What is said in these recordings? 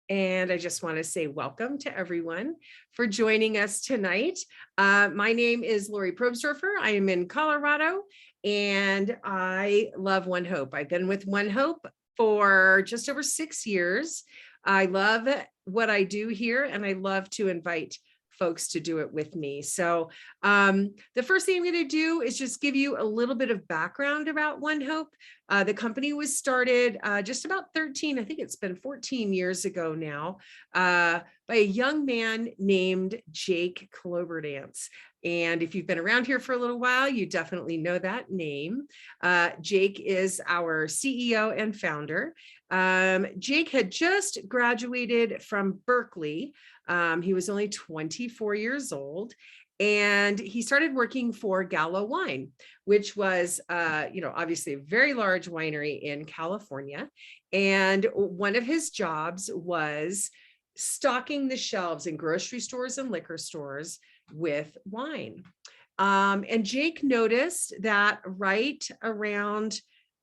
And I just want to say welcome to everyone for joining us tonight. My name is Lori Probsdorfer. I am in Colorado and I love ONEHOPE. I've been with ONEHOPE for just over 6 years. I love what I do here and I love to invite folks to do it with me. So the first thing I'm going to do is just give you a little bit of background about ONEHOPE. The company was started just about I think it's been 14 years ago now, by a young man named Jake Cloberdance. And if you've been around here for a little while, you definitely know that name. Jake is our CEO and founder. Jake had just graduated from Berkeley. He was only 24 years old. And he started working for Gallo Wine, which was, obviously a very large winery in California. And one of his jobs was stocking the shelves in grocery stores and liquor stores with wine. And Jake noticed that right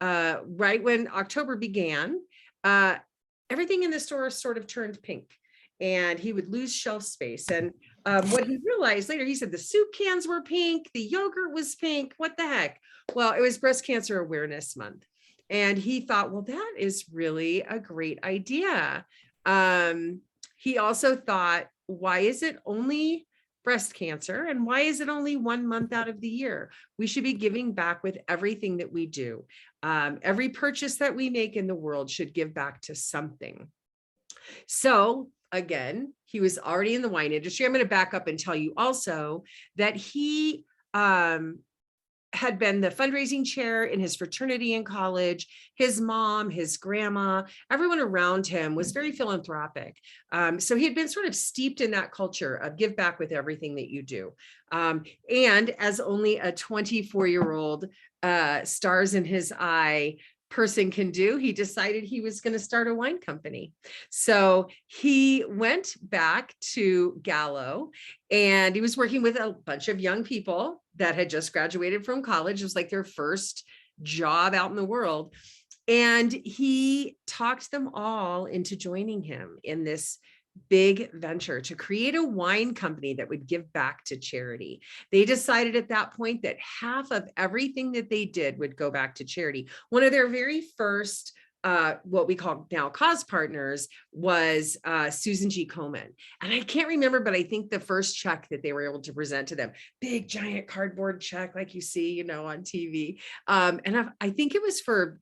when October began, everything in the store sort of turned pink. And he would lose shelf space. And what he realized later, he said the soup cans were pink, the yogurt was pink, what the heck? Well, it was Breast Cancer Awareness Month. And he thought, well, that is really a great idea. He also thought, why is it only breast cancer? And why is it only 1 month out of the year? We should be giving back with everything that we do. Every purchase that we make in the world should give back to something. So again, he was already in the wine industry. I'm going to back up and tell you also that he had been the fundraising chair in his fraternity in college. His mom, his grandma, everyone around him was very philanthropic. So he had been sort of steeped in that culture of give back with everything that you do. And as only a 24-year-old stars in his eye person can do, he decided he was going to start a wine company. So he went back to Gallo and he was working with a bunch of young people that had just graduated from college. It was like their first job out in the world. And he talked them all into joining him in this big venture to create a wine company that would give back to charity. They decided at that point that half of everything that they did would go back to charity. One of their very first what we call now cause partners was Susan G. Komen. And I can't remember, but I think the first check that they were able to present to them, big giant cardboard check like you see, on TV. And I think it was for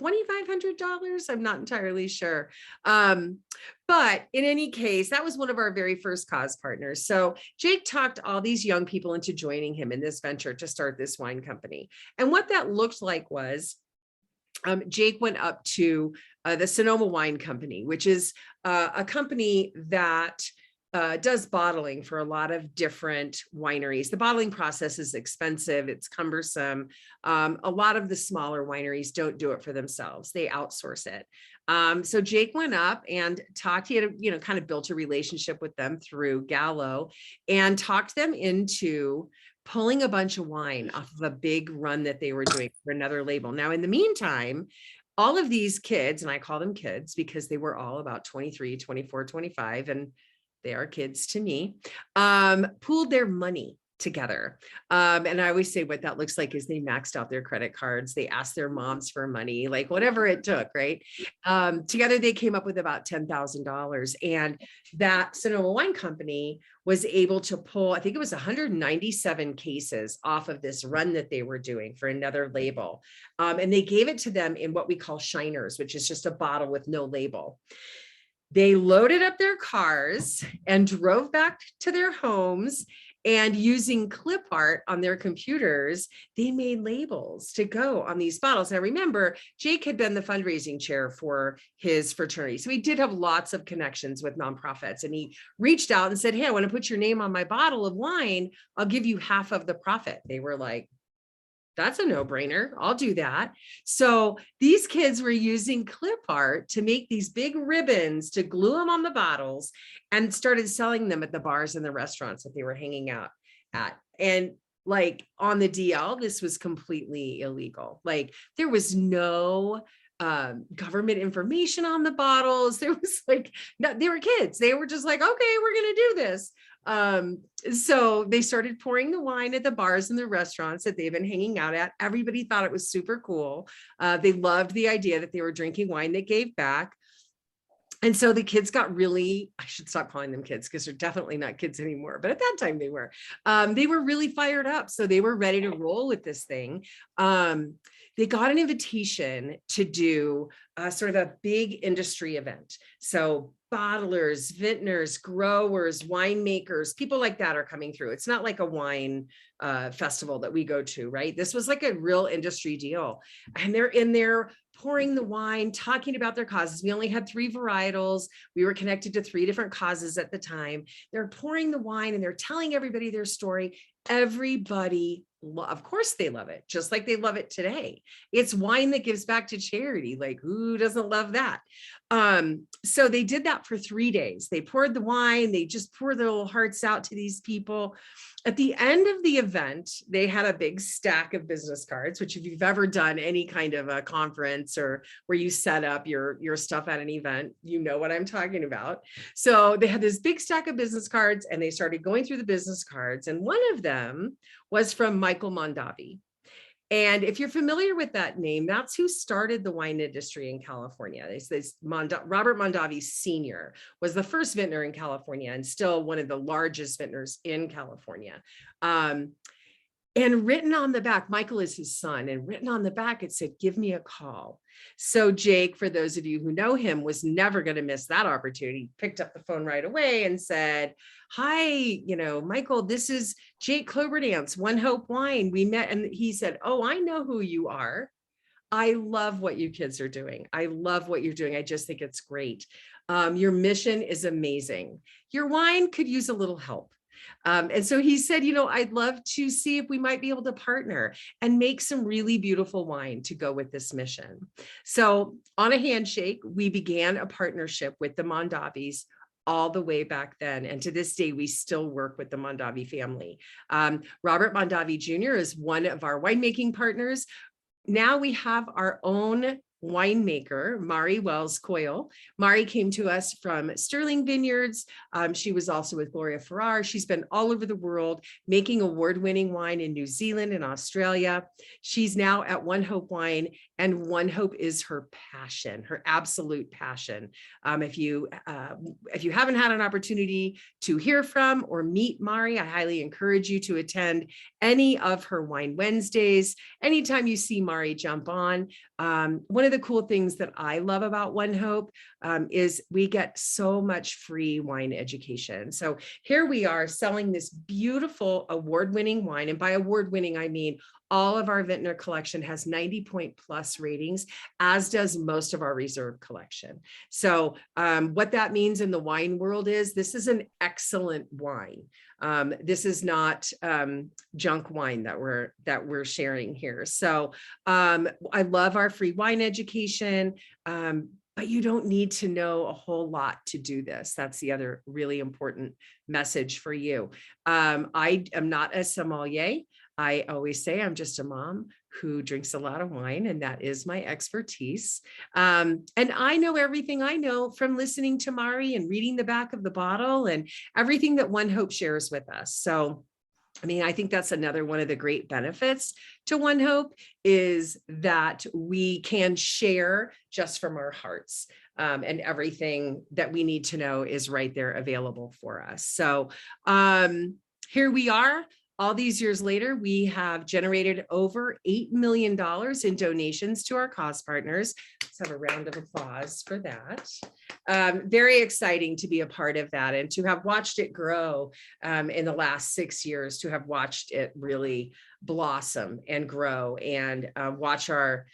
$2,500. I'm not entirely sure. But in any case, that was one of our very first cause partners. So Jake talked all these young people into joining him in this venture to start this wine company. And what that looked like was Jake went up to the Sonoma Wine Company, which is a company that does bottling for a lot of different wineries. The bottling process is expensive. It's cumbersome. A lot of the smaller wineries don't do it for themselves. They outsource it. So Jake went up and talked. He had, kind of built a relationship with them through Gallo and talked them into pulling a bunch of wine off of a big run that they were doing for another label. Now, in the meantime, all of these kids, and I call them kids because they were all about 23, 24, 25, and they are kids to me, pooled their money together. And I always say what that looks like is they maxed out their credit cards. They asked their moms for money, like whatever it took, right? Together, they came up with about $10,000. And that Sonoma Wine Company was able to pull, I think it was 197 cases off of this run that they were doing for another label. And they gave it to them in what we call shiners, which is just a bottle with no label. They loaded up their cars and drove back to their homes, and using clip art on their computers, they made labels to go on these bottles. Now remember, Jake had been the fundraising chair for his fraternity. So he did have lots of connections with nonprofits, and he reached out and said, hey, I want to put your name on my bottle of wine. I'll give you half of the profit. They were like, that's a no-brainer. I'll do that. So these kids were using clip art to make these big ribbons to glue them on the bottles and started selling them at the bars and the restaurants that they were hanging out at. And like on the DL, this was completely illegal. Like there was no government information on the bottles. There was like, they were kids. They were just like, okay, we're going to do this. So they started pouring the wine at the bars and the restaurants that they've been hanging out at. Everybody thought it was super cool. They loved the idea that they were drinking wine that gave back. And so the kids got really, I should stop calling them kids because they're definitely not kids anymore, but at that time they were really fired up. So they were ready to roll with this thing. They got an invitation to do sort of a big industry event. So bottlers, vintners, growers, winemakers, people like that are coming through. It's not like a wine festival that we go to, right? This was like a real industry deal. And they're in there pouring the wine, talking about their causes. We only had 3 varietals. We were connected to 3 different causes at the time. They're pouring the wine and they're telling everybody their story. Everybody, of course they love it, just like they love it today. It's wine that gives back to charity. Like, who doesn't love that? So they did that for 3 days. They poured the wine. They just poured their little hearts out to these people. At the end of the event, they had a big stack of business cards, which if you've ever done any kind of a conference or where you set up your stuff at an event, you know what I'm talking about. So they had this big stack of business cards and they started going through the business cards. And one of them was from Michael Mondavi. And if you're familiar with that name, that's who started the wine industry in California. Robert Mondavi Sr. was the first vintner in California and still one of the largest vintners in California. And written on the back, Michael is his son, and written on the back, it said, "Give me a call." So Jake, for those of you who know him, was never going to miss that opportunity. He picked up the phone right away and said, "Hi, Michael, this is Jake Cloberdance, One Hope Wine. We met." And he said, "Oh, I know who you are. I love what you kids are doing. I love what you're doing. I just think it's great. Your mission is amazing. Your wine could use a little help." And so he said, "I'd love to see if we might be able to partner and make some really beautiful wine to go with this mission." So on a handshake, we began a partnership with the Mondavis all the way back then. And to this day, we still work with the Mondavi family. Robert Mondavi Jr. is one of our winemaking partners. Now we have our own winemaker, Mari Wells Coyle. Mari came to us from Sterling Vineyards. She was also with Gloria Ferrar. She's been all over the world making award-winning wine in New Zealand and Australia. She's now at One Hope Wine, and One Hope is her passion, her absolute passion. If you haven't had an opportunity to hear from or meet Mari, I highly encourage you to attend any of her Wine Wednesdays. Anytime you see Mari, jump on. One of the cool things that I love about One Hope is we get so much free wine education. So here we are selling this beautiful award-winning wine. And by award-winning, I mean all of our vintner collection has 90-point plus ratings, as does most of our reserve collection. So what that means in the wine world is this is an excellent wine. This is not junk wine that we're sharing here. So I love our free wine education. But you don't need to know a whole lot to do this. That's the other really important message for you. I am not a sommelier. I always say I'm just a mom who drinks a lot of wine, and that is my expertise. And I know everything I know from listening to Mari and reading the back of the bottle and everything that One Hope shares with us. So I think that's another one of the great benefits to One Hope is that we can share just from our hearts, and everything that we need to know is right there available for us. So here we are. All these years later, we have generated over $8 million in donations to our cause partners. Let's have a round of applause for that. Very exciting to be a part of that and to have watched it grow in the last 6 years, to have watched it really blossom and grow and watch our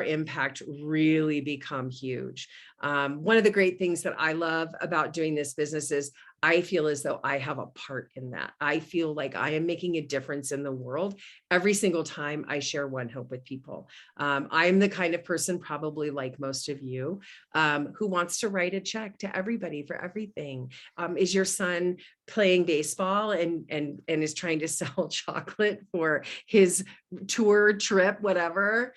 impact really become huge. One of the great things that I love about doing this business is I feel as though I have a part in that. I feel like I am making a difference in the world every single time I share One Hope with people. I'm the kind of person, probably like most of you, who wants to write a check to everybody for everything. Is your son playing baseball and is trying to sell chocolate for his tour trip, whatever?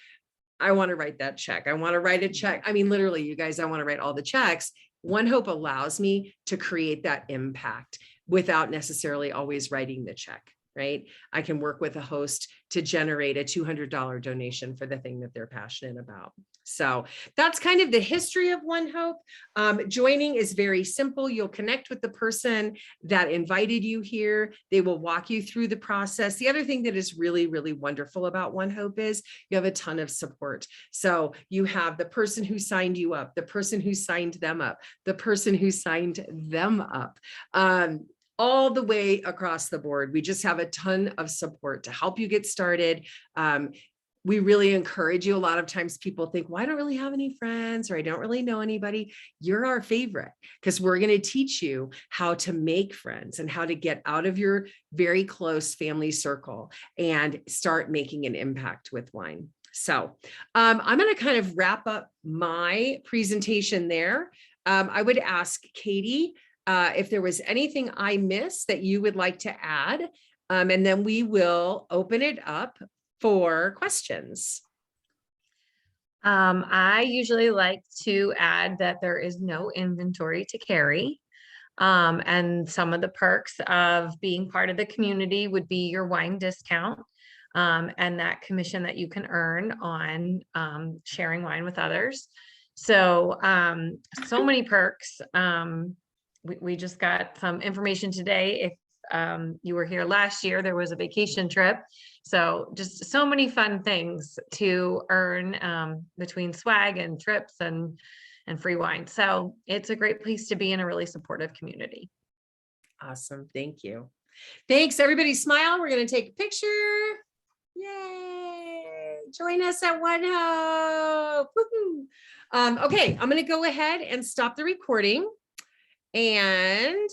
I want to write that check. I want to write a check. I mean, literally, you guys, I want to write all the checks. OneHope allows me to create that impact without necessarily always writing the check, right? I can work with a host to generate a $200 donation for the thing that they're passionate about. So that's kind of the history of OneHope. Joining is very simple. You'll connect with the person that invited you here. They will walk you through the process. The other thing that is really, really wonderful about OneHope is you have a ton of support. So you have the person who signed you up, the person who signed them up, the person who signed them up. All the way across the board. We just have a ton of support to help you get started. We really encourage you. A lot of times people think, well, I don't really have any friends or I don't really know anybody. You're our favorite because we're going to teach you how to make friends and how to get out of your very close family circle and start making an impact with wine. So I'm going to kind of wrap up my presentation there. I would ask Katie, if there was anything I missed that you would like to add, and then we will open it up for questions. I usually like to add that there is no inventory to carry. And some of the perks of being part of the community would be your wine discount, and that commission that you can earn on sharing wine with others. So, so many perks. We just got some information today. If you were here last year, there was a vacation trip. So just so many fun things to earn between swag and trips and free wine. So it's a great place to be in a really supportive community. Awesome. Thank you. Thanks. Everybody smile. We're going to take a picture. Yay. Join us at OneHope. Okay. I'm going to go ahead and stop the recording. And